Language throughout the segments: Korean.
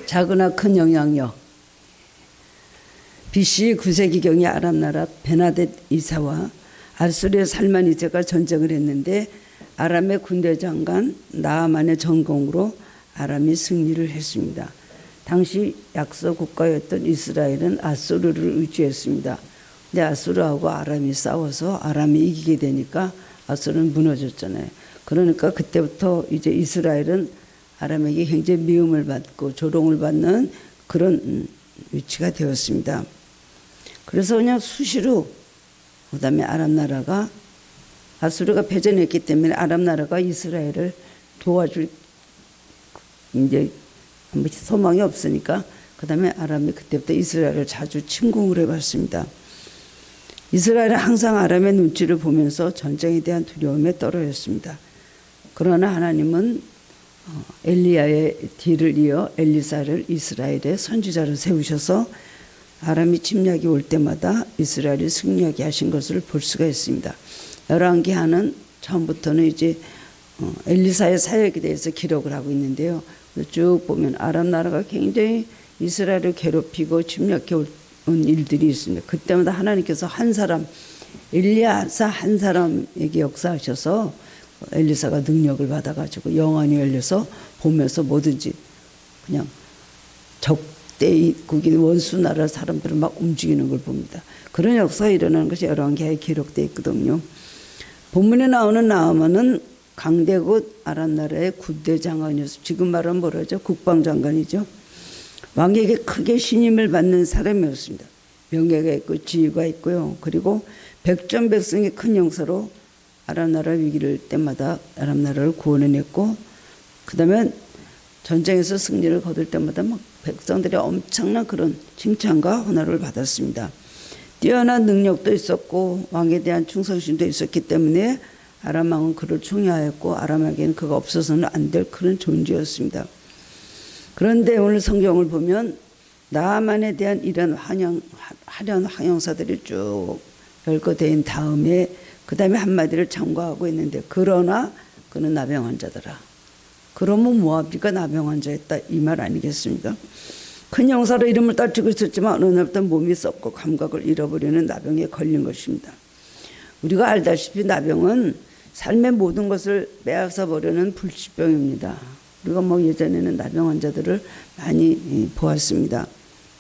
작으나 큰 영향력. BC 9세기경에 아람나라 베나뎃 이사와 아수르의 살만이제가 전쟁을 했는데 아람의 군대 장관 나아만의 전공으로 아람이 승리를 했습니다. 당시 약소 국가였던 이스라엘은 아수르를 의지했습니다. 근데 아수르하고 아람이 싸워서 아람이 이기게 되니까 아수르는 무너졌잖아요. 그러니까 그때부터 이제 이스라엘은 아람에게 굉장히 미움을 받고 조롱을 받는 그런 위치가 되었습니다. 그래서 그냥 수시로 그다음에 아람 나라가 아수르가 패전했기 때문에 아람 나라가 이스라엘을 도와줄 이제 소망이 없으니까 그다음에 아람이 그때부터 이스라엘을 자주 침공을 해봤습니다. 이스라엘은 항상 아람의 눈치를 보면서 전쟁에 대한 두려움에 떨어졌습니다. 그러나 하나님은 엘리야의 뒤를 이어 엘리사를 이스라엘의 선지자로 세우셔서 아람이 침략이 올 때마다 이스라엘이 승리하게 하신 것을 볼 수가 있습니다. 열왕기하는 처음부터는 이제 엘리사의 사역에 대해서 기록을 하고 있는데요. 쭉 보면 아람 나라가 굉장히 이스라엘을 괴롭히고 침략해 온 일들이 있습니다. 그때마다 하나님께서 한 사람, 엘리야사 한 사람에게 역사하셔서 엘리사가 능력을 받아가지고 영안이 열려서 보면서 뭐든지 그냥 적대국인 원수 나라 사람들을 막 움직이는 걸 봅니다. 그런 역사가 일어나는 것이 열왕기하에 기록되어 있거든요. 본문에 나오는 나아만은 강대국 아람 나라의 군대 장관이어서 지금 말하면 뭐라죠? 국방장관이죠. 왕에게 크게 신임을 받는 사람이었습니다. 명예가 있고 지위가 있고요. 그리고 백전백승의 큰 용사로 아람 나라 위기를 때마다 아람 나라를 구원해냈고 그 다음에 전쟁에서 승리를 거둘 때마다 막 백성들이 엄청난 그런 칭찬과 호날을 받았습니다. 뛰어난 능력도 있었고 왕에 대한 충성심도 있었기 때문에 아람 왕은 그를 충의하였고 아람에게는 그가 없어서는 안 될 그런 존재였습니다. 그런데 오늘 성경을 보면 나아만에 대한 이런 화려한 황영사들이 쭉 열거된 다음에 그 다음에 한마디를 참고하고 있는데 그러나 그는 나병 환자더라. 그러면 모압이가 나병 환자였다 이 말 아니겠습니까? 큰 용사로 이름을 따지고 있었지만 어느 날부터 몸이 썩고 감각을 잃어버리는 나병에 걸린 것입니다. 우리가 알다시피 나병은 삶의 모든 것을 빼앗아 버리는 불치병입니다. 우리가 뭐 예전에는 나병 환자들을 많이 보았습니다.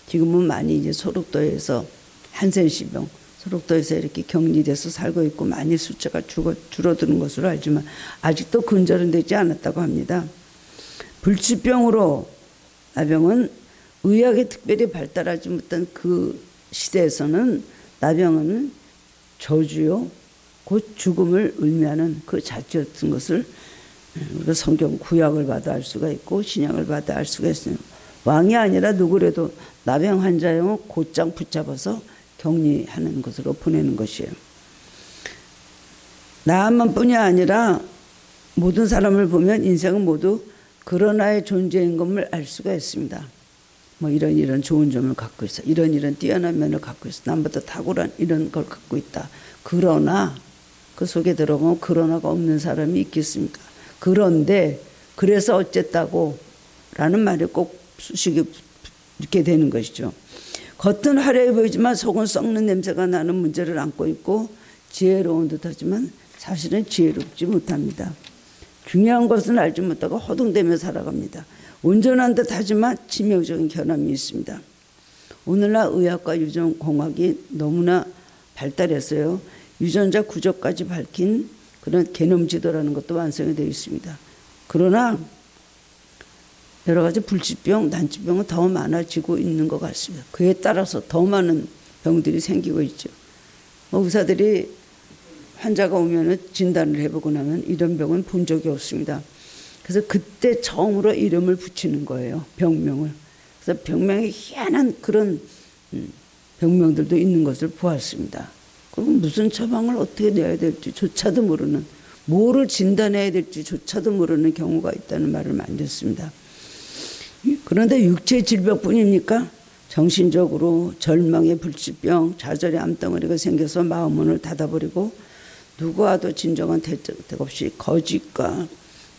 지금은 많이 이제 소록도에서 한센시병, 소록도에서 이렇게 격리돼서 살고 있고 많이 숫자가 줄어드는 것으로 알지만 아직도 근절은 되지 않았다고 합니다. 불치병으로 나병은 의학이 특별히 발달하지 못한 그 시대에서는 나병은 저주요 곧 죽음을 의미하는 그 자체였던 것을 우리가 성경 구약을 봐도 알 수가 있고 신약을 봐도 알 수가 있어요. 왕이 아니라 누구라도 나병 환자용을 곧장 붙잡아서 격리하는 것으로 보내는 것이에요. 나만뿐이 아니라 모든 사람을 보면 인생은 모두 그러나의 존재인 것을 알 수가 있습니다. 뭐 이런 좋은 점을 갖고 있어, 이런 뛰어난 면을 갖고 있어, 남보다 탁월한 이런 걸 갖고 있다. 그러나 그 속에 들어보면 그러나가 없는 사람이 있겠습니까? 그런데 그래서 어쨌다고 라는 말이 꼭 수식이 붙게 되는 것이죠. 겉은 화려해 보이지만 속은 썩는 냄새가 나는 문제를 안고 있고 지혜로운 듯하지만 사실은 지혜롭지 못합니다. 중요한 것은 알지 못하고 허둥대며 살아갑니다. 온전한 듯하지만 치명적인 결함이 있습니다. 오늘날 의학과 유전공학이 너무나 발달했어요. 유전자 구조까지 밝힌 그런 게놈 지도라는 것도 완성이 되어 있습니다. 그러나 여러 가지 불치병, 난치병은 더 많아지고 있는 것 같습니다. 그에 따라서 더 많은 병들이 생기고 있죠. 의사들이 환자가 오면 진단을 해보고 나면 이런 병은 본 적이 없습니다. 그래서 그때 처음으로 이름을 붙이는 거예요. 병명을. 그래서 병명이 희한한 그런 병명들도 있는 것을 보았습니다. 그럼 무슨 처방을 어떻게 내야 될지 조차도 모르는, 뭐를 진단해야 될지 조차도 모르는 경우가 있다는 말을 많이 듣습니다. 그런데 육체 질병뿐입니까? 정신적으로 절망의 불치병, 좌절의 암덩어리가 생겨서 마음 문을 닫아버리고 누구와도 진정한 대책 없이 거짓과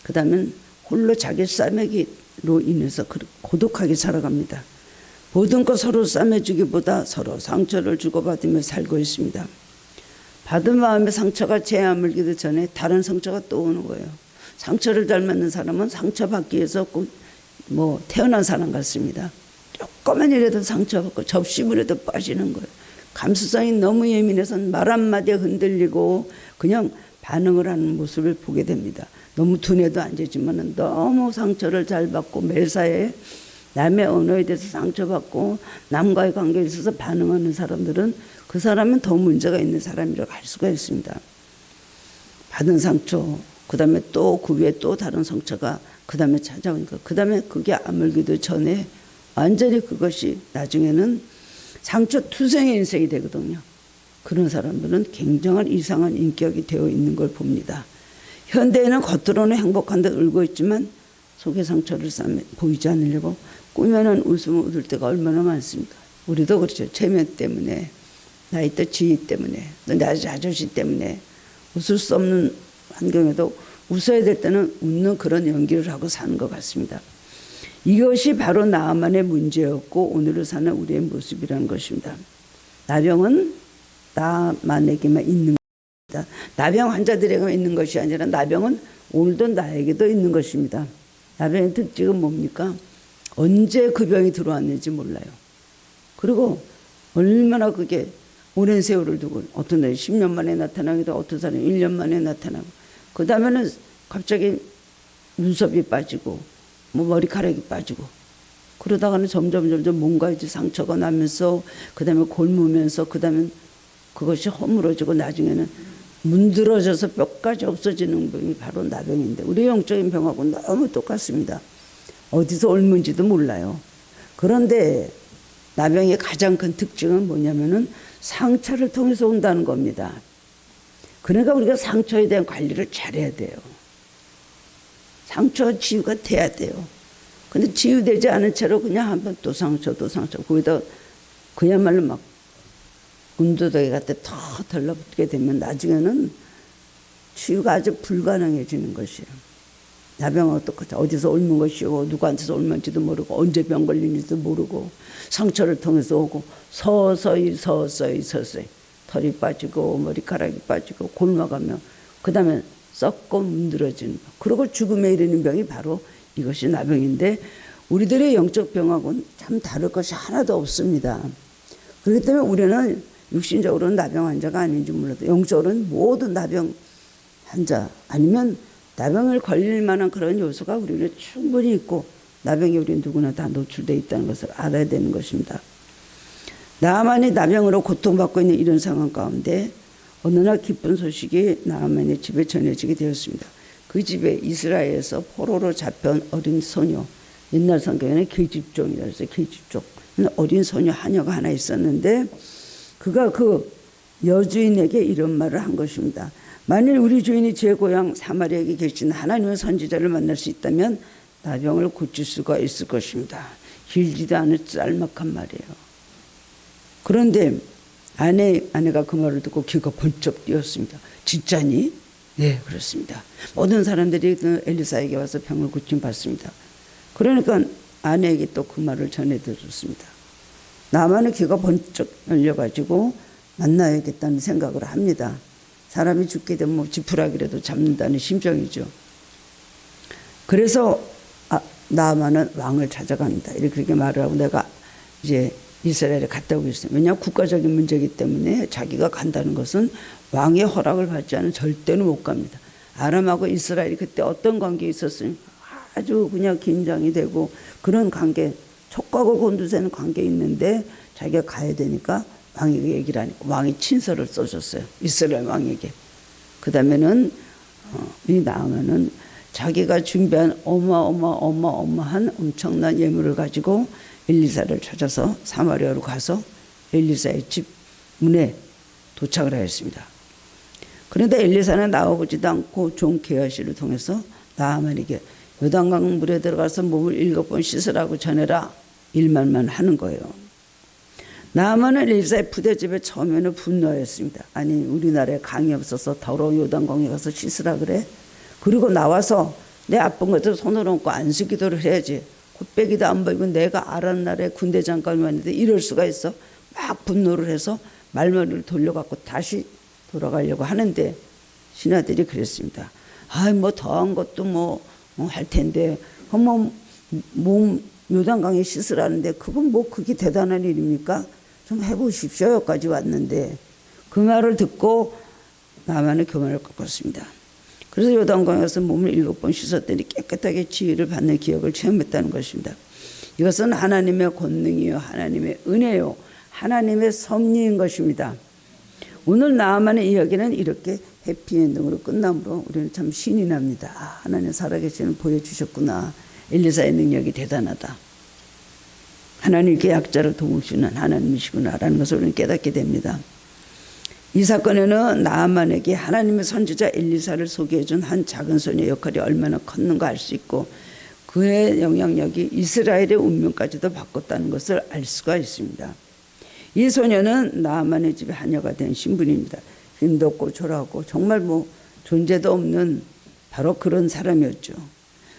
그 다음에 홀로 자기 싸매기 인해서 고독하게 살아갑니다. 모든 것 서로 싸매주기보다 서로 상처를 주고받으며 살고 있습니다. 받은 마음의 상처가 제 아물기도 전에 다른 상처가 또 오는 거예요. 상처를 잘 맞는 사람은 상처받기 위해서 꼭 태어난 사람 같습니다. 조금만 이라도 상처받고 접시물에도 빠지는 거예요. 감수성이 너무 예민해서 말 한마디에 흔들리고 그냥 반응을 하는 모습을 보게 됩니다. 너무 둔해도 안 되지만 너무 상처를 잘 받고 매사에 남의 언어에 대해서 상처받고 남과의 관계에 있어서 반응하는 사람들은 그 사람은 더 문제가 있는 사람이라고 할 수가 있습니다. 받은 상처, 그 다음에 또 그 위에 또 다른 상처가 그 다음에 찾아오니까 그 다음에 그게 아물기도 전에 완전히 그것이 나중에는 상처 투성의 인생이 되거든요. 그런 사람들은 굉장한 이상한 인격이 되어 있는 걸 봅니다. 현대에는 겉으로는 행복한 듯 울고 있지만 속의 상처를 보이지 않으려고 꾸며놓은 웃음을 웃을 때가 얼마나 많습니까? 우리도 그렇죠. 체면 때문에, 나이 또 지위 때문에, 또 내 아저씨 때문에 웃을 수 없는 환경에도 웃어야 될 때는 웃는 그런 연기를 하고 사는 것 같습니다. 이것이 바로 나만의 문제였고 오늘을 사는 우리의 모습이라는 것입니다. 나병은 나만에게만 있는 겁니다. 나병 환자들에게만 있는 것이 아니라 나병은 오늘도 나에게도 있는 것입니다. 나병의 특징은 뭡니까? 언제 그 병이 들어왔는지 몰라요. 그리고 얼마나 그게 오랜 세월을 두고 어떤 사람이 10년 만에 나타나기도 어떤 사람이 1년 만에 나타나고 그 다음에는 갑자기 눈썹이 빠지고 머리카락이 빠지고 그러다가는 점점 뭔가 이제 상처가 나면서 그 다음에 곪으면서 그 다음에 그것이 허물어지고 나중에는 문드러져서 뼈까지 없어지는 병이 바로 나병인데 우리 영적인 병하고 너무 똑같습니다. 어디서 옮은지도 몰라요. 그런데 나병의 가장 큰 특징은 뭐냐면은 상처를 통해서 온다는 겁니다. 그러니까 우리가 상처에 대한 관리를 잘해야 돼요. 상처가 치유가 돼야 돼요. 근데 치유되지 않은 채로 그냥 한번 또 상처 거기다 그야말로 막 군더더기 같아 더 달라붙게 되면 나중에는 치유가 아주 불가능해지는 것이에요. 나병하고 똑같아. 어디서 옮은 것이고 누구한테서 옮은지도 모르고 언제 병 걸리는지도 모르고 상처를 통해서 오고 서서히 털이 빠지고 머리카락이 빠지고 곪아가며 그 다음에 썩고 문드러지는 병. 그리고 죽음에 이르는 병이 바로 이것이 나병인데 우리들의 영적 병하고는 참 다를 것이 하나도 없습니다. 그렇기 때문에 우리는 육신적으로는 나병 환자가 아닌지 몰라도 영적으로는 모든 나병 환자 아니면 나병을 걸릴 만한 그런 요소가 우리는 충분히 있고 나병에 우리는 누구나 다 노출되어 있다는 것을 알아야 되는 것입니다. 나아만이 나병으로 고통받고 있는 이런 상황 가운데 어느 날 기쁜 소식이 나아만의 집에 전해지게 되었습니다. 그 집에 이스라엘에서 포로로 잡혀온 어린 소녀, 옛날 성경에는 계집종이라고 해서 계집종, 어린 소녀 하녀가 하나 있었는데 그가 그 여주인에게 이런 말을 한 것입니다. 만일 우리 주인이 제 고향 사마리아에 계신 하나님의 선지자를 만날 수 있다면 나병을 고칠 수가 있을 것입니다. 길지도 않은 짤막한 말이에요. 그런데 아내가 그 말을 듣고 귀가 번쩍 뛰었습니다. 진짜니? 네, 그렇습니다. 모든 사람들이 엘리사에게 와서 병을 고침받습니다. 그러니까 아내에게 또 그 말을 전해드렸습니다. 나만의 귀가 번쩍 열려가지고 만나야겠다는 생각을 합니다. 사람이 죽게 되면 지푸라기라도 잡는다는 심정이죠. 그래서 나만은 왕을 찾아갑니다. 이렇게 말을 하고 내가 이제 이스라엘에 갔다 오고 있어요. 왜냐하면 국가적인 문제이기 때문에 자기가 간다는 것은 왕의 허락을 받지 않으면 절대로 못 갑니다. 아람하고 이스라엘이 그때 어떤 관계에 있었으면 아주 그냥 긴장이 되고 그런 관계, 촉각을 곤두세는 관계에 있는데 자기가 가야 되니까 왕에게 얘기를 하니까 왕이 친서를 써줬어요. 이스라엘 왕에게. 그 다음에는 이 나아만은 자기가 준비한 어마어마한 엄청난 예물을 가지고 엘리사를 찾아서 사마리아로 가서 엘리사의 집 문에 도착을 하였습니다. 그런데 엘리사는 나와보지도 않고 종 게하시를 통해서 나아만에게 요단강 물에 들어가서 몸을 7번 씻으라고 전해라 일만만 하는 거예요. 나아만은 엘리사의 부대집에 처음에는 분노하였습니다. 아니 우리나라에 강이 없어서 더러운 요단강에 가서 씻으라 그래? 그리고 나와서 내 아픈 것을 손으로 얹고 안수기도를 해야지. 곱빼기도 안 보이고 내가 아람 나라의 군대 장관이었는데 이럴 수가 있어. 막 분노를 해서 말머리를 돌려갖고 다시 돌아가려고 하는데 신하들이 그랬습니다. 뭐 더한 것도 할 텐데 몸 요단강에 씻으라는데 그건 그게 대단한 일입니까? 좀 해보십시오. 여기까지 왔는데 그 말을 듣고 나만의 교만을 꺾었습니다. 그래서 요단강에 가서 몸을 7번 씻었더니 깨끗하게 지위를 받는 기억을 체험했다는 것입니다. 이것은 하나님의 권능이요 하나님의 은혜요 하나님의 섭리인 것입니다. 오늘 나아만의 이야기는 이렇게 해피엔딩으로 끝나므로 우리는 참 신이 납니다. 하나님 살아계시는 보여주셨구나. 엘리사의 능력이 대단하다. 하나님께 약자를 도우시는 하나님이시구나라는 것을 우리는 깨닫게 됩니다. 이 사건에는 나아만에게 하나님의 선지자 엘리사를 소개해준 한 작은 소녀의 역할이 얼마나 컸는가 알 수 있고 그의 영향력이 이스라엘의 운명까지도 바꿨다는 것을 알 수가 있습니다. 이 소녀는 나아만의 집에 하녀가 된 신분입니다. 힘도 없고 초라하고 정말 존재도 없는 바로 그런 사람이었죠.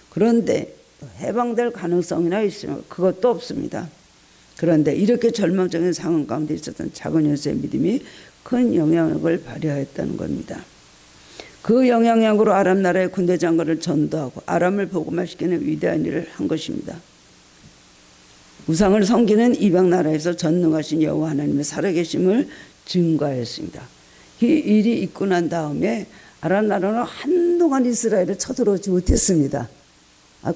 그런데 해방될 가능성이나 있으면 그것도 없습니다. 그런데 이렇게 절망적인 상황 가운데 있었던 작은 여자의 믿음이 큰 영향력을 발휘하였다는 겁니다. 그 영향력으로 아람 나라의 군대 장관을 전도하고 아람을 복음화시키는 위대한 일을 한 것입니다. 우상을 섬기는 이방 나라에서 전능하신 여호와 하나님의 살아계심을 증거하였습니다. 이 일이 있고 난 다음에 아람 나라는 한동안 이스라엘을 쳐들어오지 못했습니다.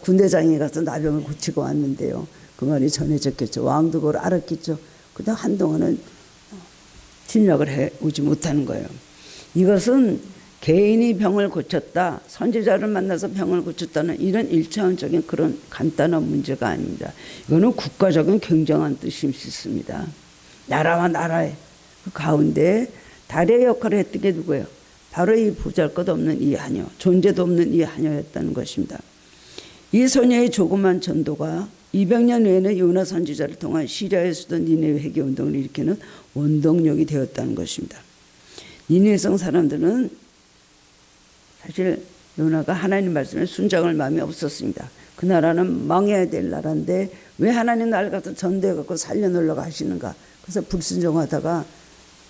군대장에 가서 나병을 고치고 왔는데요. 그 말이 전해졌겠죠. 왕도 그걸 알았겠죠. 그냥 한동안은 침략을 해오지 못하는 거예요. 이것은 개인이 병을 고쳤다, 선지자를 만나서 병을 고쳤다는 이런 일차원적인 그런 간단한 문제가 아닙니다. 이거는 국가적인 굉장한 뜻이 있습니다. 나라와 나라의 그 가운데 다리의 역할을 했던 게 누구예요? 바로 이 보잘것없는 이 하녀, 존재도 없는 이 하녀였다는 것입니다. 이 소녀의 조그만 전도가 200년 후에는 요나 선지자를 통한 시리아의 수도 니네웨 회개 운동을 일으키는 원동력이 되었다는 것입니다. 니네웨 성 사람들은 사실 요나가 하나님 말씀에 순종할 마음이 없었습니다. 그 나라는 망해야 될 나라인데 왜 하나님 나라를 가서 전도해갖고 살려놓으려고 하시는가. 그래서 불순종하다가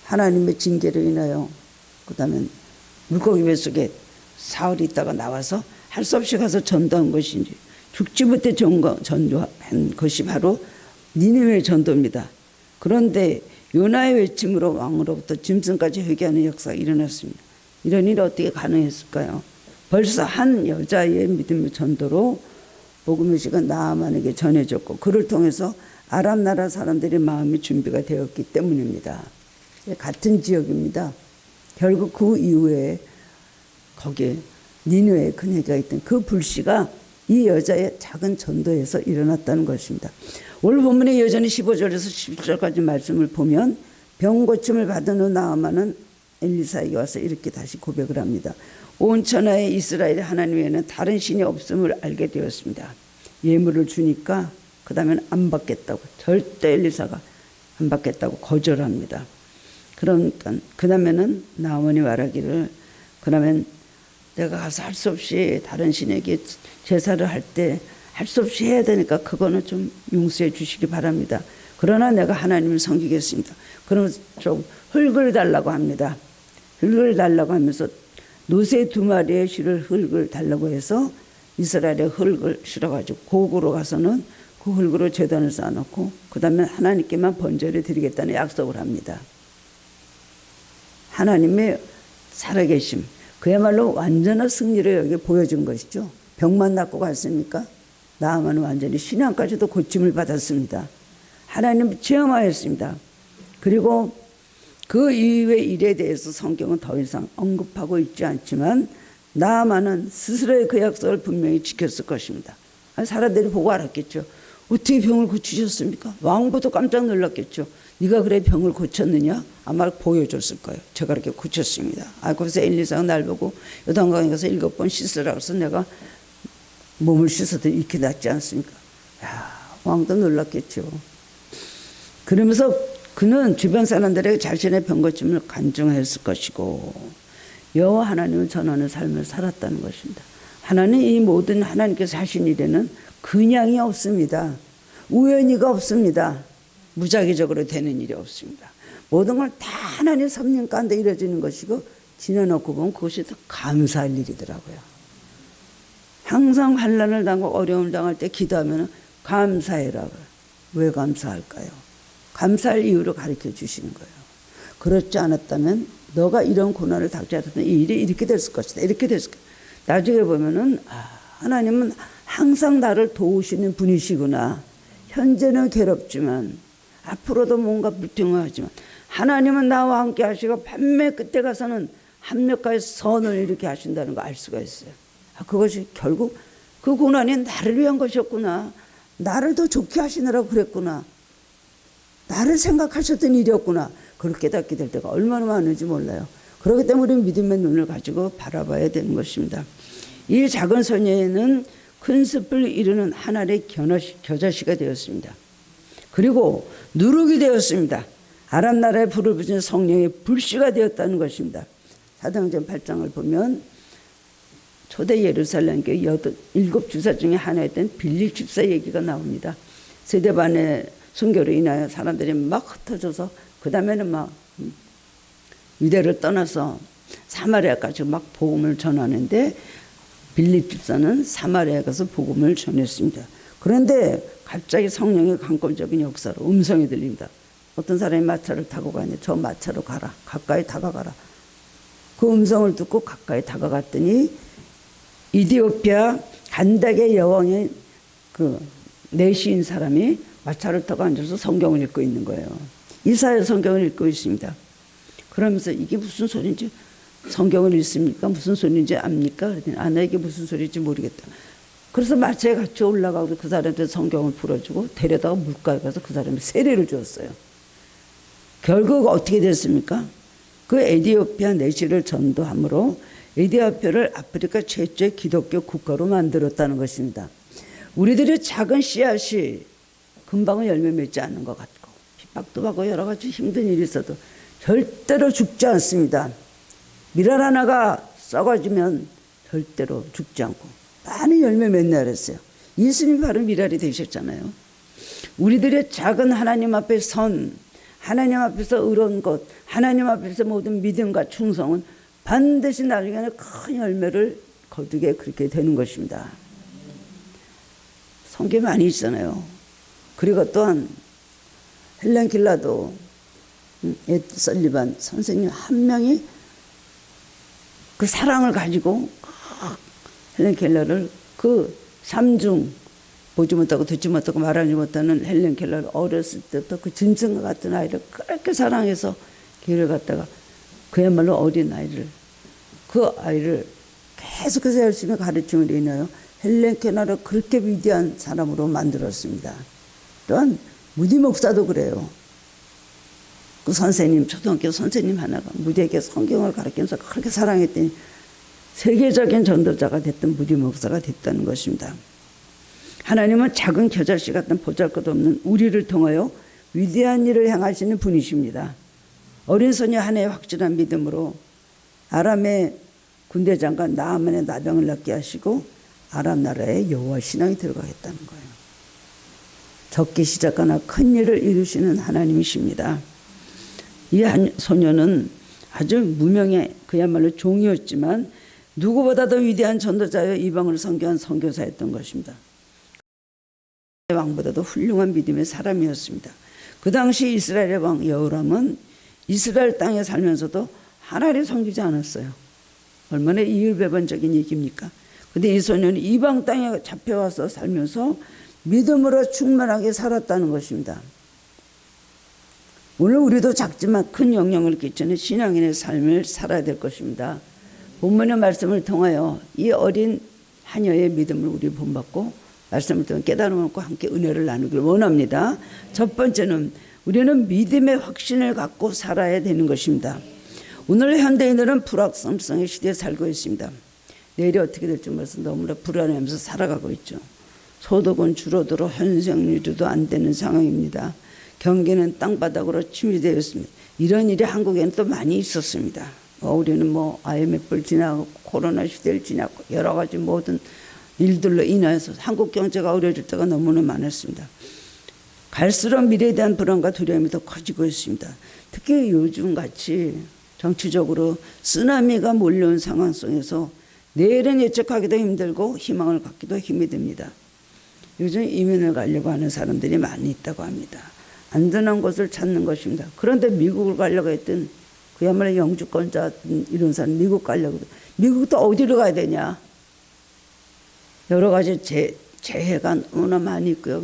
하나님의 징계로 인하여 그 다음에 물고기 뱃속에 사흘이 있다가 나와서 할 수 없이 가서 전도한 것인지 죽지 못해 전도한 것이 바로 니느웨의 전도입니다. 그런데 요나의 외침으로 왕으로부터 짐승까지 회개하는 역사가 일어났습니다. 이런 일이 어떻게 가능했을까요? 벌써 한 여자의 믿음의 전도로 복음의 시가 나아만에게 전해졌고 그를 통해서 아람 나라 사람들의 마음이 준비가 되었기 때문입니다. 같은 지역입니다. 결국 그 이후에 거기에 니느웨에 큰 해가 있던 그 불씨가 이 여자의 작은 전도에서 일어났다는 것입니다. 오늘 본문의 여전히 15절에서 17절까지 말씀을 보면 병 고침을 받은 후 나아만은 엘리사에게 와서 이렇게 다시 고백을 합니다. 온 천하의 이스라엘의 하나님 외에는 다른 신이 없음을 알게 되었습니다. 예물을 주니까 그 다음에는 안 받겠다고, 절대 엘리사가 안 받겠다고 거절합니다. 그러니까 그 다음에는 나아만이 말하기를, 그러면 내가 가서 할 수 없이 다른 신에게 제사를 할 때 할 수 없이 해야 되니까 그거는 좀 용서해 주시기 바랍니다. 그러나 내가 하나님을 섬기겠습니다. 그러면서 좀 흙을 달라고 합니다. 흙을 달라고 하면서 노새 2마리의 실을 흙을 달라고 해서 이스라엘의 흙을 실어가지고 고국으로 가서는 그 흙으로 제단을 쌓아놓고 그 다음에 하나님께만 번제를 드리겠다는 약속을 합니다. 하나님의 살아계심, 그야말로 완전한 승리를 여기 보여준 것이죠. 병만 낫고 갔습니까? 나아만은 완전히 신앙까지도 고침을 받았습니다. 하나님을 체험하였습니다. 그리고 그 이후의 일에 대해서 성경은 더 이상 언급하고 있지 않지만 나아만은 스스로의 그 약속을 분명히 지켰을 것입니다. 사람들이 보고 알았겠죠. 어떻게 병을 고치셨습니까? 왕보다 깜짝 놀랐겠죠. 네가 그래 병을 고쳤느냐? 아마 보여줬을 거예요. 제가 그렇게 고쳤습니다. 그래서 엘리사가 날 보고 요단강에 가서 7번 씻으라고 해서 내가 몸을 씻어도 이렇게 낫지 않습니까? 왕도 놀랐겠죠. 그러면서 그는 주변 사람들에게 자신의 병 고침을 간증했을 것이고 여호와 하나님을 전하는 삶을 살았다는 것입니다. 하나님 이 모든 하나님께서 하신 일에는 그냥이 없습니다. 우연히가 없습니다. 무작위적으로 되는 일이 없습니다. 모든 걸 다 하나님 섭리 가운데 이루어지는 것이고 지나놓고 보면 그것이 더 감사할 일이더라고요. 항상 환난을 당하고 어려움을 당할 때 기도하면 감사해라. 왜 감사할까요? 감사할 이유를 가르쳐 주시는 거예요. 그렇지 않았다면 너가 이런 고난을 당하지 않았다면 이 일이 이렇게 됐을 것이다. 이렇게 됐을 것이다. 나중에 보면은 하나님은 항상 나를 도우시는 분이시구나. 현재는 괴롭지만 앞으로도 뭔가 불평하지만 하나님은 나와 함께 하시고 반면 끝에 가서는 합력하여 선을 이렇게 하신다는 거 알 수가 있어요. 그것이 결국 그 고난이 나를 위한 것이었구나. 나를 더 좋게 하시느라고 그랬구나. 나를 생각하셨던 일이었구나. 그걸 깨닫게 될 때가 얼마나 많은지 몰라요. 그렇기 때문에 우리는 믿음의 눈을 가지고 바라봐야 되는 것입니다. 이 작은 소녀는 큰 숲을 이루는 하나의 겨자씨가 되었습니다. 그리고 누룩이 되었습니다. 아람 나라에 불을 붙인 성령의 불씨가 되었다는 것입니다. 사도행전 8장을 보면 초대 예루살렘 교회 7 주사 중에 하나였던 빌립 집사 얘기가 나옵니다. 세대반의 순교로 인하여 사람들이 막 흩어져서 그 다음에는 막 유대를 떠나서 사마리아까지 막 복음을 전하는데 빌립 집사는 사마리아에 가서 복음을 전했습니다. 그런데 갑자기 성령의 강권적인 역사로 음성이 들립니다. 어떤 사람이 마차를 타고 가는데 저 마차로 가라. 가까이 다가가라. 그 음성을 듣고 가까이 다가갔더니 이디오피아 간닥의 여왕의 그 내시인 사람이 마차를 타고 앉아서 성경을 읽고 있는 거예요. 이사야 성경을 읽고 있습니다. 그러면서 이게 무슨 소리인지 성경을 읽습니까? 무슨 소리인지 압니까? 그랬더니 나 이게 무슨 소리인지 모르겠다. 그래서 마차에 같이 올라가고 그 사람한테 성경을 풀어주고 데려다가 물가에 가서 그 사람이 세례를 주었어요. 결국 어떻게 됐습니까? 그 에티오피아 내시를 전도함으로 에티오피아를 아프리카 최초의 기독교 국가로 만들었다는 것입니다. 우리들의 작은 씨앗이 금방은 열매 맺지 않는 것 같고 핍박도 받고 여러 가지 힘든 일이 있어도 절대로 죽지 않습니다. 밀알 하나가 썩어지면 절대로 죽지 않고 많은 열매 맺나 그랬어요. 예수님이 바로 밀알이 되셨잖아요. 우리들의 작은 하나님 앞에 선, 하나님 앞에서 의로운 것, 하나님 앞에서 모든 믿음과 충성은 반드시 나중에는 큰 열매를 거두게 그렇게 되는 것입니다. 성경에 많이 있잖아요. 그리고 또한 헬렌 킬러도 에드 설리반 선생님 한 명이 그 사랑을 가지고 헬렌 켈러를 그 삼중 보지 못하고 듣지 못하고 말하지 못하는 헬렌 켈러를 어렸을 때부터 그 짐승과 같은 아이를 그렇게 사랑해서 길을 갔다가 그야말로 어린 아이를 그 아이를 계속해서 열심히 가르침으로 인하여 헬렌 켈러를 그렇게 위대한 사람으로 만들었습니다. 또한 무디 목사도 그래요. 그 선생님, 초등학교 선생님 하나가 무디에게 성경을 가르치면서 그렇게 사랑했더니 세계적인 전도자가 됐던 무디 목사가 됐다는 것입니다. 하나님은 작은 겨자씨 같은 보잘것없는 우리를 통하여 위대한 일을 행하시는 분이십니다. 어린 소녀 하나의 확실한 믿음으로 아람의 군대장과 나아만의 나병을 낫게 하시고 아람 나라에 여호와 신앙이 들어가겠다는 거예요. 적기 시작하나 큰 일을 이루시는 하나님이십니다. 이 한 소녀는 아주 무명의 그야말로 종이었지만 누구보다도 위대한 전도자여 이방을 선교한 선교사였던 것입니다. 왕보다도 훌륭한 믿음의 사람이었습니다. 그 당시 이스라엘의 왕 여호람은 이스라엘 땅에 살면서도 하나님을 섬기지 않았어요. 얼마나 이율배반적인 얘기입니까? 근데 이 소녀는 이방 땅에 잡혀와서 살면서 믿음으로 충만하게 살았다는 것입니다. 오늘 우리도 작지만 큰 영향을 끼치는 신앙인의 삶을 살아야 될 것입니다. 본문의 말씀을 통하여 이 어린 하녀의 믿음을 우리 본받고 말씀을 통해 깨달음을 얻고 함께 은혜를 나누기를 원합니다. 첫 번째는 우리는 믿음의 확신을 갖고 살아야 되는 것입니다. 오늘 현대인들은 불확실성의 시대에 살고 있습니다. 내일이 어떻게 될지 몰라서 너무나 불안해하면서 살아가고 있죠. 소득은 줄어들어 현생유지도 안 되는 상황입니다. 경기는 땅바닥으로 침체되어 있습니다. 이런 일이 한국에는 또 많이 있었습니다. 우리는 IMF를 지나고 코로나 시대를 지나고 여러 가지 모든 일들로 인해서 한국 경제가 어려질 때가 너무나 많았습니다. 갈수록 미래에 대한 불안과 두려움이 더 커지고 있습니다. 특히 요즘같이 정치적으로 쓰나미가 몰려온 상황 속에서 내일은 예측하기도 힘들고 희망을 갖기도 힘이 듭니다. 요즘 이민을 가려고 하는 사람들이 많이 있다고 합니다. 안전한 곳을 찾는 것입니다. 그런데 미국을 가려고 했던 그야말로 영주권자 이런 사람 미국 가려고. 미국도 어디로 가야 되냐. 여러 가지 재해가 너무나 많이 있고요.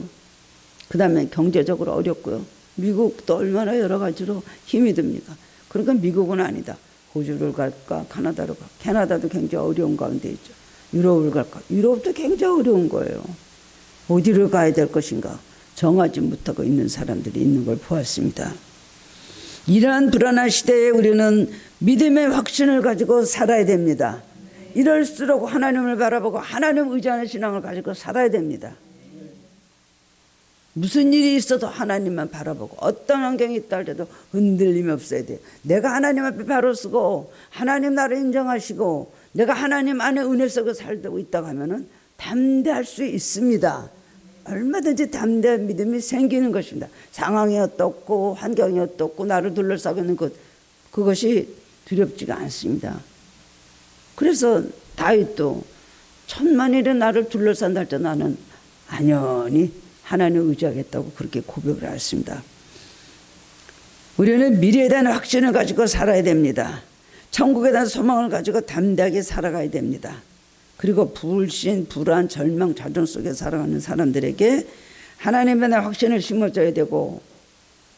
그 다음에 경제적으로 어렵고요. 미국도 얼마나 여러 가지로 힘이 듭니까? 그러니까 미국은 아니다. 호주를 갈까 카나다로 갈까. 캐나다도 굉장히 어려운 가운데 있죠. 유럽을 갈까. 유럽도 굉장히 어려운 거예요. 어디를 가야 될 것인가 정하지 못하고 있는 사람들이 있는 걸 보았습니다. 이러한 불안한 시대에 우리는 믿음의 확신을 가지고 살아야 됩니다. 이럴수록 하나님을 바라보고 하나님 의지하는 신앙을 가지고 살아야 됩니다. 무슨 일이 있어도 하나님만 바라보고 어떤 환경이 있다 할때도 흔들림이 없어야 돼요. 내가 하나님 앞에 바로 서고 하나님 나를 인정하시고 내가 하나님 안에 은혜 속에 살고 있다고 하면은 담대할 수 있습니다. 얼마든지 담대한 믿음이 생기는 것입니다. 상황이 어떻고 환경이 어떻고 나를 둘러싸고 있는 그것이 두렵지가 않습니다. 그래서 다윗도 천만일에 나를 둘러싼다 할 때 나는 안연히 하나님을 의지하겠다고 그렇게 고백을 했습니다. 우리는 미래에 대한 확신을 가지고 살아야 됩니다. 천국에 대한 소망을 가지고 담대하게 살아가야 됩니다. 그리고 불신, 불안, 절망, 좌절 속에 살아가는 사람들에게 하나님에 대한 확신을 심어줘야 되고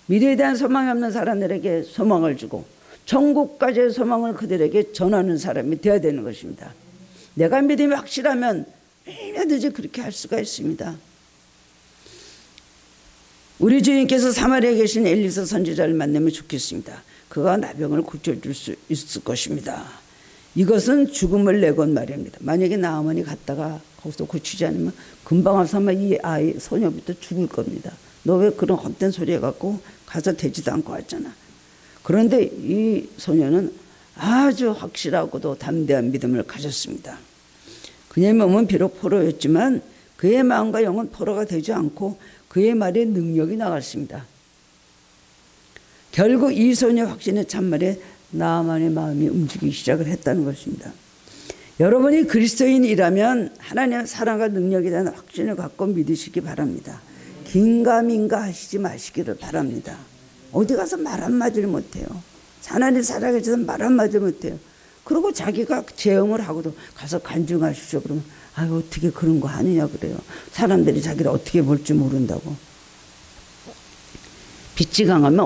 미래에 대한 소망이 없는 사람들에게 소망을 주고 천국까지의 소망을 그들에게 전하는 사람이 되어야 되는 것입니다. 내가 믿음이 확실하면 얼마든지 그렇게 할 수가 있습니다. 우리 주님께서 사마리아에 계신 엘리사 선지자를 만나면 좋겠습니다. 그가 나병을 고쳐줄 수 있을 것입니다. 이것은 죽음을 내건 말입니다. 만약에 나아만이 갔다가 거기서 고치지 않으면 금방 와서 아마 이 아이 소녀부터 죽을 겁니다. 너 왜 그런 헛된 소리 해갖고 가서 되지도 않고 왔잖아. 그런데 이 소녀는 아주 확실하고도 담대한 믿음을 가졌습니다. 그의 몸은 비록 포로였지만 그의 마음과 영은 포로가 되지 않고 그의 말에 능력이 나갔습니다. 결국 이 소녀의 확신의 참말에 나아만의 마음이 움직이기 시작을 했다는 것입니다. 여러분이 그리스도인이라면 하나님의 사랑과 능력에 대한 확신을 갖고 믿으시기 바랍니다. 긴가민가 하시지 마시기를 바랍니다. 어디 가서 말 한마디를 못해요. 하나님 사랑해 주셔서 말 한마디를 못해요. 그리고 자기가 체험을 하고도 가서 간증하십시오. 그러면 아유 어떻게 그런 거 하느냐 그래요. 사람들이 자기를 어떻게 볼지 모른다고. 빛이 강하면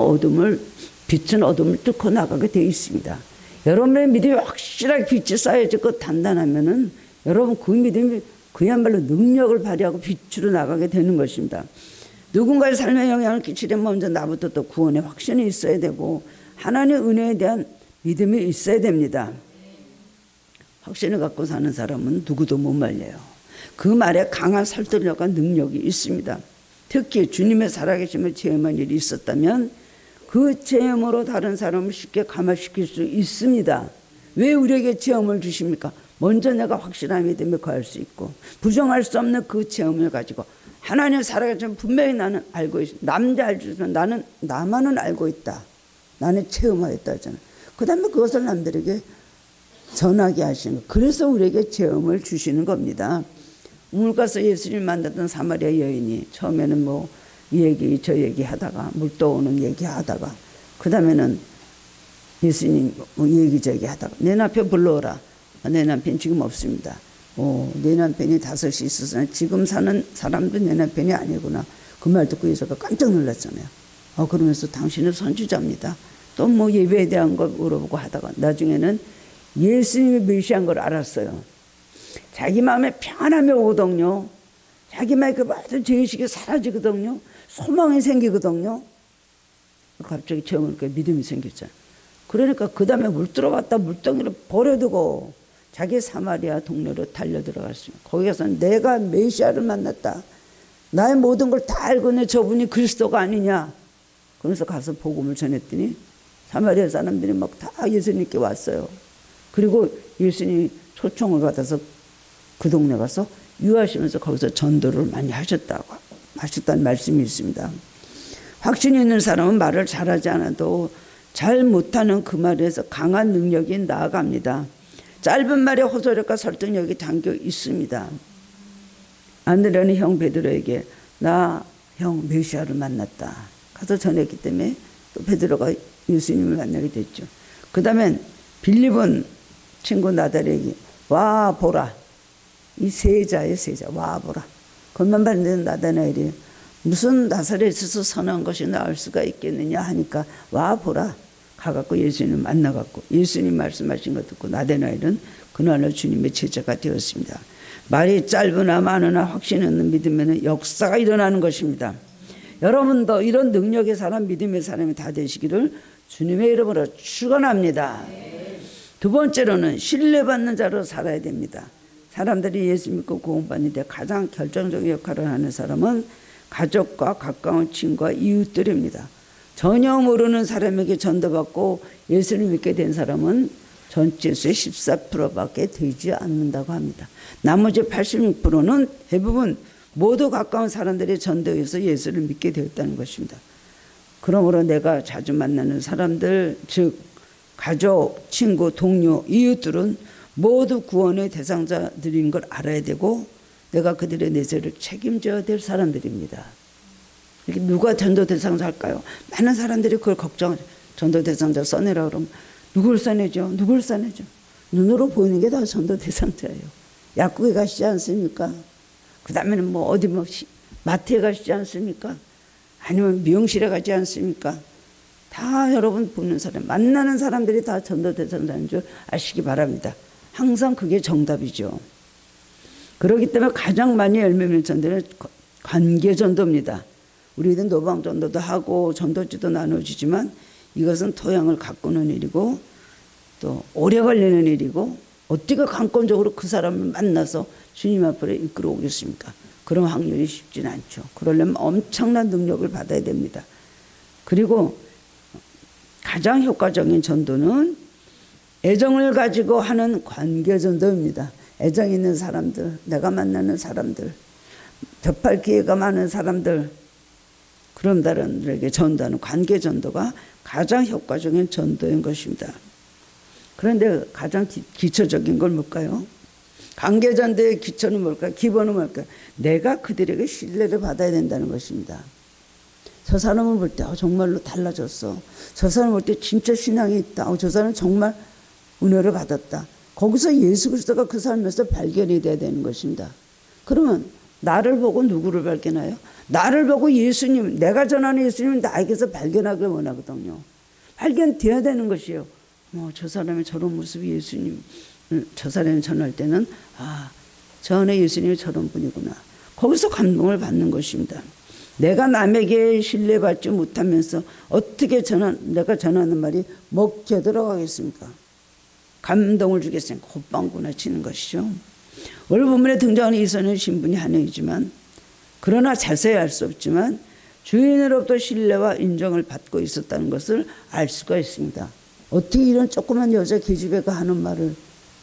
빛은 어둠을 뚫고 나가게 되어 있습니다. 여러분의 믿음이 확실하게 빛이 쌓여지고 단단하면은 여러분 그 믿음이 그야말로 능력을 발휘하고 빛으로 나가게 되는 것입니다. 누군가의 삶에 영향을 끼치려면 먼저 나부터 또 구원의 확신이 있어야 되고 하나님의 은혜에 대한 믿음이 있어야 됩니다. 확신을 갖고 사는 사람은 누구도 못 말려요. 그 말에 강한 설득력과 능력이 있습니다. 특히 주님의 살아계심을 체험한 일이 있었다면 그 체험으로 다른 사람을 쉽게 감화시킬 수 있습니다. 왜 우리에게 체험을 주십니까? 먼저 내가 확실한 믿음을 거할 수 있고 부정할 수 없는 그 체험을 가지고 하나님 살아계시면 분명히 나는 알고 있어. 남자 알지만 나는 나만은 알고 있다. 나는 체험하였다 하잖아. 그 다음에 그것을 남들에게 전하게 하시는 거. 그래서 우리에게 체험을 주시는 겁니다. 물 가서 예수님 만났던 사마리아 여인이 처음에는 이 얘기 저 얘기 하다가 물 떠오는 얘기 하다가 그 다음에는 예수님 얘기저기 하다가 내 남편 불러오라. 내 남편 지금 없습니다. 내 남편이 5이 있어서 지금 사는 사람도 내 남편이 아니구나. 그 말 듣고 예수가 깜짝 놀랐잖아요. 그러면서 당신은 선지자입니다. 또 예배에 대한 걸 물어보고 하다가 나중에는 예수님이 메시아인 걸 알았어요. 자기 마음에 평안함이 오거든요. 자기 마음에 그 모든 죄의식이 사라지거든요. 소망이 생기거든요. 갑자기 체험하니까 믿음이 생겼잖아요. 그러니까 그 다음에 물 들어갔다 물덩이를 버려두고 자기 사마리아 동네로 달려 들어갔습니다. 거기 가서 내가 메시아를 만났다. 나의 모든 걸 다 알고 있는 저분이 그리스도가 아니냐. 그래서 가서 복음을 전했더니 사마리아 사람들이 막 다 예수님께 왔어요. 그리고 예수님이 초청을 받아서 그 동네 가서 유하시면서 거기서 전도를 많이 하셨다는 말씀이 있습니다. 확신이 있는 사람은 말을 잘하지 않아도 잘 못하는 그 말에서 강한 능력이 나아갑니다. 짧은 말에 호소력과 설득력이 담겨 있습니다. 안드레는 형 베드로에게 나 형 메시아를 만났다 가서 전했기 때문에 또 베드로가 예수님을 만나게 됐죠. 그 다음엔 빌립은 친구 나다리에게 와 보라. 이 세자의 세자 와 보라. 겉만 봤는데 나다나엘이 무슨 나사렛에서 선한 것이 나을 수가 있겠느냐 하니까 와 보라. 가갖고 예수님을 만나갖고 예수님 말씀하신 거 듣고 나다나엘은 그날로 주님의 제자가 되었습니다. 말이 짧으나 많으나 확신 있는 믿으면 역사가 일어나는 것입니다. 여러분도 이런 능력의 사람, 믿음의 사람이 다 되시기를 주님의 이름으로 축원합니다. 두 번째로는 신뢰받는 자로 살아야 됩니다. 사람들이 예수 믿고 구원받는 데 가장 결정적인 역할을 하는 사람은 가족과 가까운 친구와 이웃들입니다. 전혀 모르는 사람에게 전도받고 예수를 믿게 된 사람은 전체 수의 14%밖에 되지 않는다고 합니다. 나머지 86%는 대부분 모두 가까운 사람들의 전도에서 예수를 믿게 되었다는 것입니다. 그러므로 내가 자주 만나는 사람들, 즉 가족, 친구, 동료, 이웃들은 모두 구원의 대상자들인 걸 알아야 되고 내가 그들의 내세를 책임져야 될 사람들입니다. 누가 전도 대상자 할까요? 많은 사람들이 그걸 걱정하죠. 전도 대상자 써내라 그러면 누굴 써내죠? 누굴 써내죠? 눈으로 보이는 게 다 전도 대상자예요. 약국에 가시지 않습니까? 그 다음에는 뭐 어디 뭐 마트에 가시지 않습니까? 아니면 미용실에 가지 않습니까? 다 여러분 보는 사람, 만나는 사람들이 다 전도 대상자인 줄 아시기 바랍니다. 항상 그게 정답이죠. 그렇기 때문에 가장 많이 열매 맺는 전도는 관계 전도입니다. 우리는 노방 전도도 하고 전도지도 나눠주지만 이것은 토양을 가꾸는 일이고 또 오래 걸리는 일이고 어떻게 강권적으로 그 사람을 만나서 주님 앞으로 이끌어 오겠습니까? 그런 확률이 쉽지는 않죠. 그러려면 엄청난 능력을 받아야 됩니다. 그리고 가장 효과적인 전도는 애정을 가지고 하는 관계 전도입니다. 애정 있는 사람들, 내가 만나는 사람들, 접할 기회가 많은 사람들, 그런 사람들에게 전도하는 관계 전도가 가장 효과적인 전도인 것입니다. 그런데 가장 기초적인 걸 뭘까요? 관계 전도의 기초는 뭘까요? 기본은 뭘까요? 내가 그들에게 신뢰를 받아야 된다는 것입니다. 저 사람을 볼 때 정말로 달라졌어. 저 사람을 볼 때 진짜 신앙이 있다. 저 사람은 정말 은혜를 받았다. 거기서 예수 그리스도가 그 삶에서 발견이 돼야 되는 것입니다. 그러면 나를 보고 누구를 발견해요? 나를 보고 예수님, 내가 전하는 예수님은 나에게서 발견하길 원하거든요. 발견돼야 되는 것이에요. 저 사람의 저런 모습이 예수님, 저 사람이 전할 때는 저 안에 예수님이 저런 분이구나. 거기서 감동을 받는 것입니다. 내가 남에게 신뢰받지 못하면서 어떻게 내가 전하는 말이 먹혀 들어가겠습니까? 감동을 주겠으니까 콧방구나 치는 것이죠. 오늘 본문에 등장하는 이선의 신분이 한영이지만 그러나 자세히 알 수 없지만 주인으로부터 신뢰와 인정을 받고 있었다는 것을 알 수가 있습니다. 어떻게 이런 조그만 여자 계집애가 하는 말을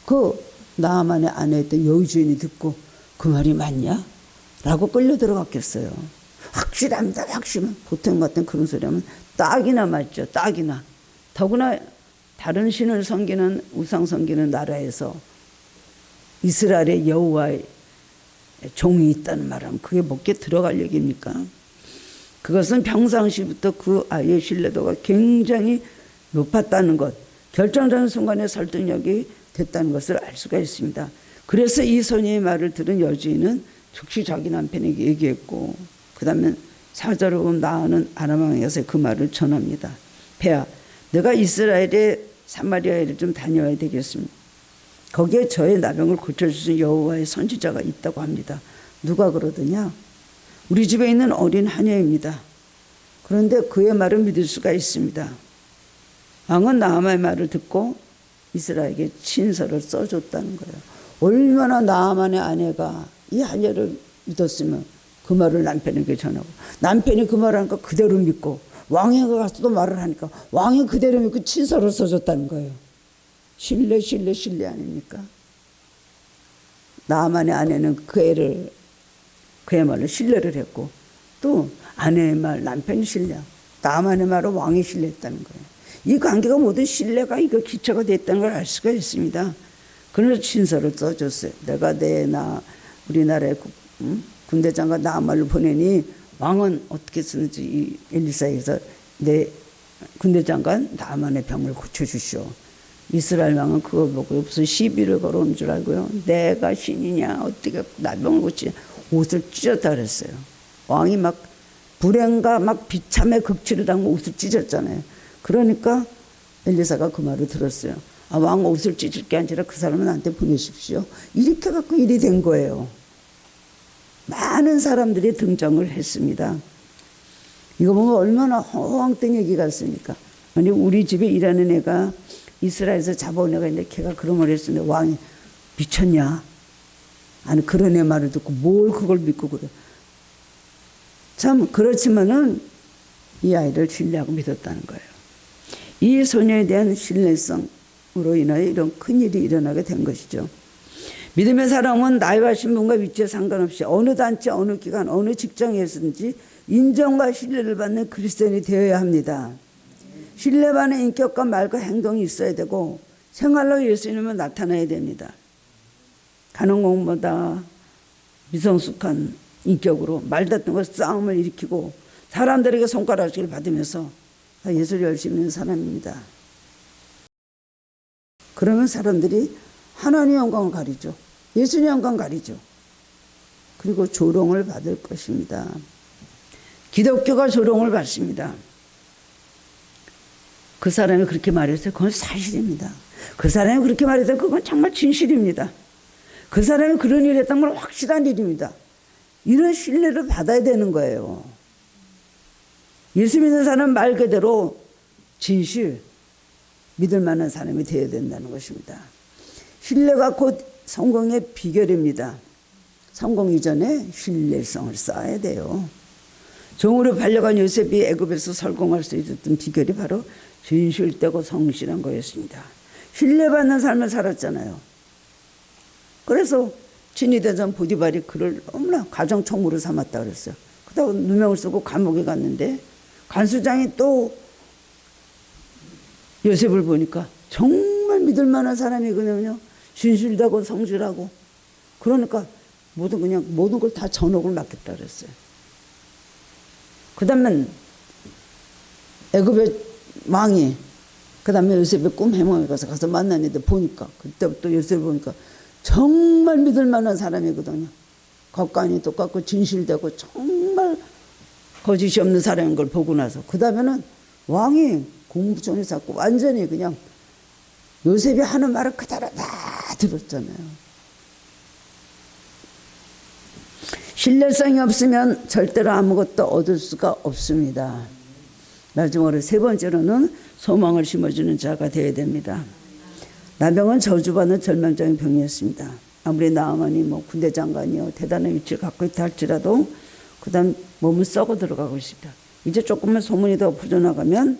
그 나아만의 아내였던 여의 주인이 듣고 그 말이 맞냐? 라고 끌려 들어갔겠어요. 확실합니다. 확실한 보통 같은 그런 소리 하면 딱이나 맞죠. 딱이나. 더구나 다른 신을 섬기는 우상 섬기는 나라에서 이스라엘의 여호와의 종이 있다는 말하면 그게 먹게 들어갈 얘기입니까? 그것은 평상시부터 그 아이의 신뢰도가 굉장히 높았다는 것, 결정적인 순간에 설득력이 됐다는 것을 알 수가 있습니다. 그래서 이 소녀의 말을 들은 여주인은 즉시 자기 남편에게 얘기했고 그 다음에 4절을 보면 나아는 아람 왕에서 그 말을 전합니다. 폐하, 내가 이스라엘의 사마리아에를 좀 다녀와야 되겠습니다. 거기에 저의 나병을 고쳐주신 여호와의 선지자가 있다고 합니다. 누가 그러더냐? 우리 집에 있는 어린 하녀입니다. 그런데 그의 말을 믿을 수가 있습니다. 왕은 나아만의 말을 듣고 이스라엘에게 친서를 써줬다는 거예요. 얼마나 나아만의 아내가 이 하녀를 믿었으면 그 말을 남편에게 전하고 남편이 그 말을 하니까 그대로 믿고 왕에게 가서도 말을 하니까 왕이 그대로 믿고 친서를 써줬다는 거예요. 신뢰 아닙니까? 나만의 아내는 그의 말로 신뢰를 했고, 또 아내의 말, 남편이 신뢰, 나만의 말을 왕이 신뢰했다는 거예요. 이 관계가 모든 신뢰가 이거 기초가 됐다는 걸 알 수가 있습니다. 그래서 친서를 써줬어요. 내가 우리나라의 군대장관 나아말로 보내니 왕은 어떻게 쓰는지 이 엘리사에서 내 군대장관 나아만의 병을 고쳐주시오. 이스라엘 왕은 그걸 보고 무슨 시비를 걸어온 줄 알고요. 내가 신이냐 어떻게 나병을 고치냐 옷을 찢었다 그랬어요. 왕이 막 불행과 막 비참의 극치를 당하고 옷을 찢었잖아요. 그러니까 엘리사가 그 말을 들었어요. 왕 옷을 찢을 게 아니라 그 사람은 나한테 보내십시오. 이렇게 갖고 일이 된 거예요. 많은 사람들이 등장을 했습니다. 이거 보면 얼마나 허황된 얘기 같습니까? 아니 우리 집에 일하는 애가 이스라엘에서 잡아온 애가 있는데 걔가 그런 말 했는데 왕이 미쳤냐? 아니 그런 애 말을 듣고 뭘 그걸 믿고 그래. 참 그렇지만은 이 아이를 신뢰하고 믿었다는 거예요. 이 소녀에 대한 신뢰성으로 인하여 이런 큰일이 일어나게 된 것이죠. 믿음의 사람은 나이와 신분과 위치에 상관없이 어느 단체, 어느 기관, 어느 직장에서든지 인정과 신뢰를 받는 그리스도인이 되어야 합니다. 신뢰받는 인격과 말과 행동이 있어야 되고 생활로 예수님은 나타나야 됩니다. 간흥공보다 미성숙한 인격으로 말다툼과 싸움을 일으키고 사람들에게 손가락질을 받으면서 다 예수를 열심히 믿는 사람입니다. 그러면 사람들이 하나님의 영광을 가리죠. 예수님의 영광을 가리죠. 그리고 조롱을 받을 것입니다. 기독교가 조롱을 받습니다. 그 사람이 그렇게 말했어요. 그건 사실입니다. 그 사람이 그렇게 말했어요. 그건 정말 진실입니다. 그 사람이 그런 일을 했던 건 확실한 일입니다. 이런 신뢰를 받아야 되는 거예요. 예수 믿는 사람은 말 그대로 진실, 믿을 만한 사람이 되어야 된다는 것입니다. 신뢰가 곧 성공의 비결입니다. 성공 이전에 신뢰성을 쌓아야 돼요. 종으로 팔려간 요셉이 애굽에서 성공할 수 있었던 비결이 바로 진실되고 성실한 거였습니다. 신뢰받는 삶을 살았잖아요. 그래서 친위대장 보디발이 그를 너무나 가정총무로 삼았다 그랬어요. 그러다가 누명을 쓰고 감옥에 갔는데 간수장이 또 요셉을 보니까 정말 믿을 만한 사람이거든요. 진실되고 성실하고. 그러니까 모든 걸 다 전옥을 맡겼다 그랬어요. 그 다음에 애굽의 왕이 그 다음에 요셉의 꿈 해몽에 가서 만났는데 보니까 그때부터 요셉을 보니까 정말 믿을 만한 사람이거든요. 겉간이 똑같고 진실되고 정말 거짓이 없는 사람인 걸 보고 나서 그 다음에는 왕이 공부전에 잡고 완전히 그냥 요셉이 하는 말을 그대로 다 들었잖아요. 신뢰성이 없으면 절대로 아무것도 얻을 수가 없습니다. 마지막으로 세 번째로는 소망을 심어주는 자가 되어야 됩니다. 나병은 저주받는 절망적인 병이었습니다. 아무리 나아만이 군대 장관이요 대단한 위치를 갖고 있다 할지라도 그 다음 몸은 썩어 들어가고 있습니다. 이제 조금만 소문이 더 퍼져나가면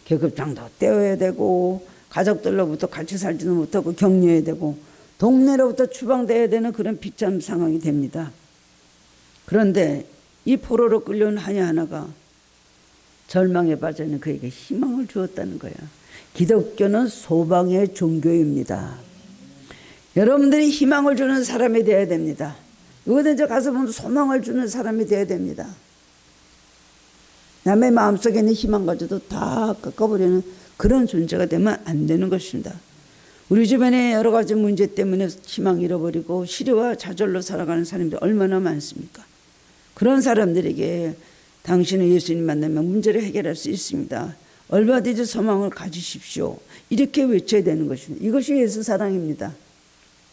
계급장도 떼어야 되고 가족들로부터 같이 살지도 못하고 격려해야 되고 동네로부터 추방돼야 되는 그런 비참 상황이 됩니다. 그런데 이 포로로 끌려온 하나가 절망에 빠져 있는 그에게 희망을 주었다는 거예요. 기독교는 소망의 종교입니다. 여러분들이 희망을 주는 사람이 되어야 됩니다. 어디든지 가서 보면 소망을 주는 사람이 되어야 됩니다. 남의 마음속에 있는 희망 가지도 다 꺾어버리는 그런 존재가 되면 안 되는 것입니다. 우리 주변에 여러 가지 문제 때문에 희망 잃어버리고 시리와 좌절로 살아가는 사람들이 얼마나 많습니까? 그런 사람들에게 당신은 예수님 만나면 문제를 해결할 수 있습니다. 얼마든지 소망을 가지십시오. 이렇게 외쳐야 되는 것입니다. 이것이 예수 사랑입니다.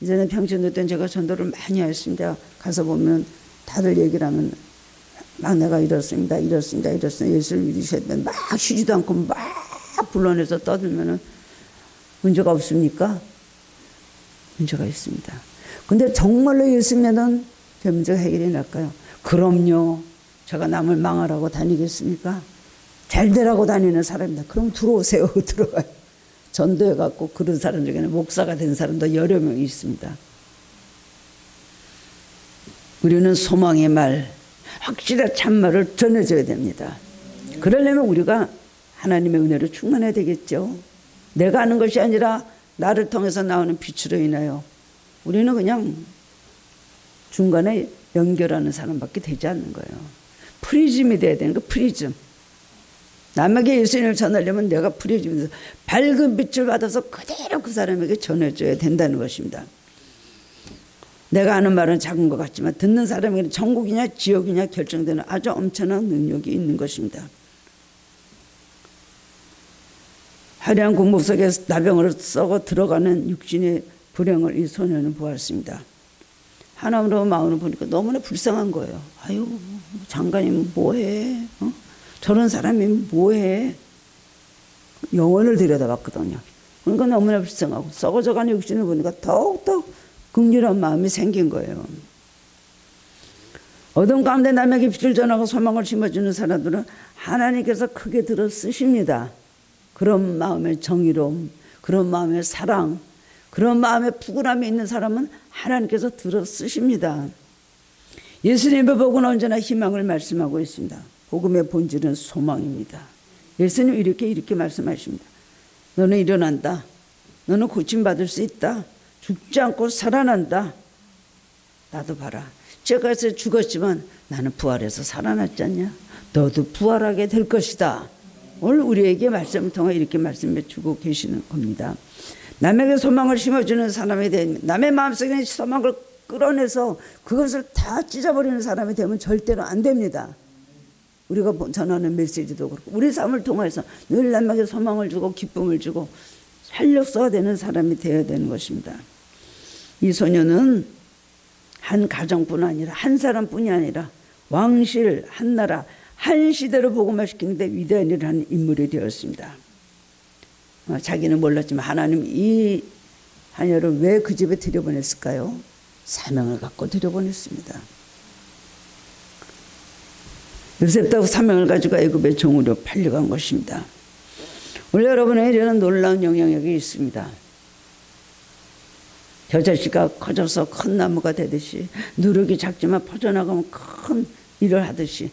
이전에 평촌도 때 제가 전도를 많이 했습니다. 가서 보면 다들 얘기를 하면 막 내가 이렇습니다. 예수를 믿으셔야 된다. 막 쉬지도 않고 막 불러내서 떠들면은 문제가 없습니까? 문제가 있습니다. 근데 정말로 예수 믿으면 제 문제가 해결이 날까요? 그럼요. 제가 남을 망하라고 다니겠습니까? 잘 되라고 다니는 사람이다. 그럼 들어오세요. 들어가요. 전도해갖고 그런 사람 중에는 목사가 된 사람도 여러 명이 있습니다. 우리는 소망의 말, 확실한 참말을 전해줘야 됩니다. 그러려면 우리가 하나님의 은혜로 충만해야 되겠죠. 내가 하는 것이 아니라 나를 통해서 나오는 빛으로 인하여 우리는 그냥 중간에 연결하는 사람밖에 되지 않는 거예요. 프리즘이 돼야 되는 거, 프리즘. 남에게 예수님을 전하려면 내가 프리즘이 돼서 밝은 빛을 받아서 그대로 그 사람에게 전해줘야 된다는 것입니다. 내가 하는 말은 작은 것 같지만 듣는 사람에게는 천국이냐 지옥이냐 결정되는 아주 엄청난 능력이 있는 것입니다. 화려한 공복 속에 나병으로 썩어 들어가는 육신의 불행을 이 소녀는 보았습니다. 하나님으로 마음을 보니까 너무나 불쌍한 거예요. 아유, 장관님 뭐해? 저런 사람이 뭐해? 영혼을 들여다봤거든요. 그러니까 너무나 불쌍하고 썩어져가는 육신을 보니까 더욱더 긍휼한 마음이 생긴 거예요. 어둠 가운데 남에게 빛을 전하고 소망을 심어주는 사람들은 하나님께서 크게 들어 쓰십니다. 그런 마음의 정의로움, 그런 마음의 사랑, 그런 마음의 푸근함이 있는 사람은 하나님께서 들어 쓰십니다. 예수님의 복은 언제나 희망을 말씀하고 있습니다. 복음의 본질은 소망입니다. 예수님 이렇게 말씀하십니다. 너는 일어난다. 너는 고침받을 수 있다. 죽지 않고 살아난다. 나도 봐라. 저가서 죽었지만 나는 부활해서 살아났지 않냐? 너도 부활하게 될 것이다. 오늘 우리에게 말씀을 통해 이렇게 말씀해 주고 계시는 겁니다. 남에게 소망을 심어주는 사람이 되면, 남의 마음속에 소망을 끌어내서 그것을 다 찢어버리는 사람이 되면 절대로 안 됩니다. 우리가 전하는 메시지도 그렇고 우리 삶을 통해서 늘 남에게 소망을 주고 기쁨을 주고 활력소가 되는 사람이 되어야 되는 것입니다. 이 소녀는 한 가정뿐 아니라 한 사람뿐이 아니라 왕실, 한 나라, 한 시대를 복음화시키는데 위대한 일을 하는 인물이 되었습니다. 자기는 몰랐지만 하나님 이 하녀를 왜 그 집에 들여보냈을까요? 사명을 갖고 들여보냈습니다. 요셉도 사명을 가지고 애굽의 종으로 팔려간 것입니다. 오늘 여러분의 이런 놀라운 영향력이 있습니다. 겨자씨가 커져서 큰 나무가 되듯이 누룩이 작지만 퍼져나가면 큰 일을 하듯이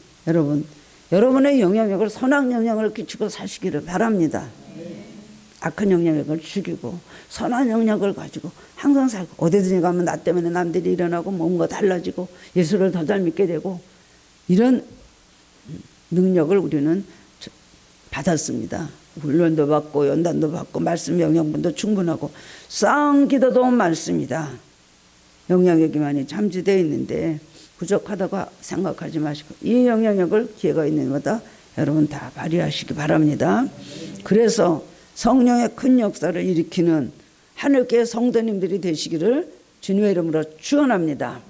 여러분의 영향력을 선한 영향을 끼치고 사시기를 바랍니다. 악한 영향력을 죽이고 선한 영향력을 가지고 항상 살고 어디든지 가면 나 때문에 남들이 일어나고 뭔가 달라지고 예수를 더 잘 믿게 되고 이런 능력을 우리는 받았습니다. 훈련도 받고 연단도 받고 말씀 영양분도 충분하고 쌓은 기도도 많습니다. 영향력이 많이 잠재되어 있는데 부족하다고 생각하지 마시고 이 영향력을 기회가 있는 것마다 여러분 다 발휘하시기 바랍니다. 그래서 성령의 큰 역사를 일으키는 하늘교회 성도님들이 되시기를 주님의 이름으로 축원합니다.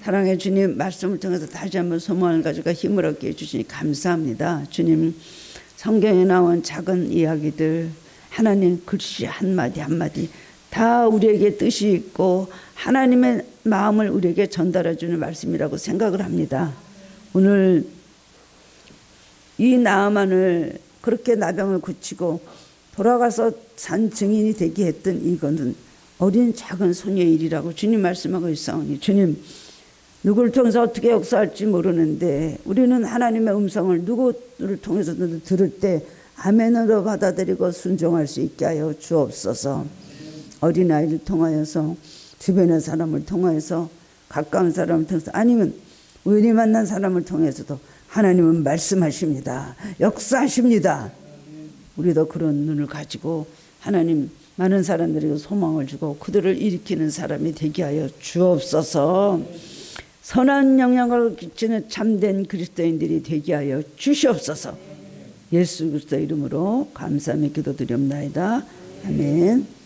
사랑의 주님 말씀을 통해서 다시 한번 소망을 가지고 힘을 얻게 해주시니 감사합니다. 주님 성경에 나온 작은 이야기들 하나님 글씨 한마디 한마디 다 우리에게 뜻이 있고 하나님의 마음을 우리에게 전달해 주는 말씀이라고 생각을 합니다. 오늘 이 나아만을 그렇게 나병을 고치고 돌아가서 산 증인이 되게 했던 이거는 어린 작은 소녀의 일이라고 주님 말씀하고 있사오니 주님 누구를 통해서 어떻게 역사할지 모르는데 우리는 하나님의 음성을 누구를 통해서든 들을 때 아멘으로 받아들이고 순종할 수 있게 하여 주옵소서. 어린아이를 통하여서 주변의 사람을 통하여서 가까운 사람을 통해서 아니면 우연히 만난 사람을 통해서도 하나님은 말씀하십니다. 역사하십니다. 우리도 그런 눈을 가지고 하나님 많은 사람들에게 소망을 주고 그들을 일으키는 사람이 되게 하여 주옵소서. 선한 영향을 끼치는 참된 그리스도인들이 되게 하여 주시옵소서. 예수 그리스도 이름으로 감사하며 기도드리옵나이다. 아멘.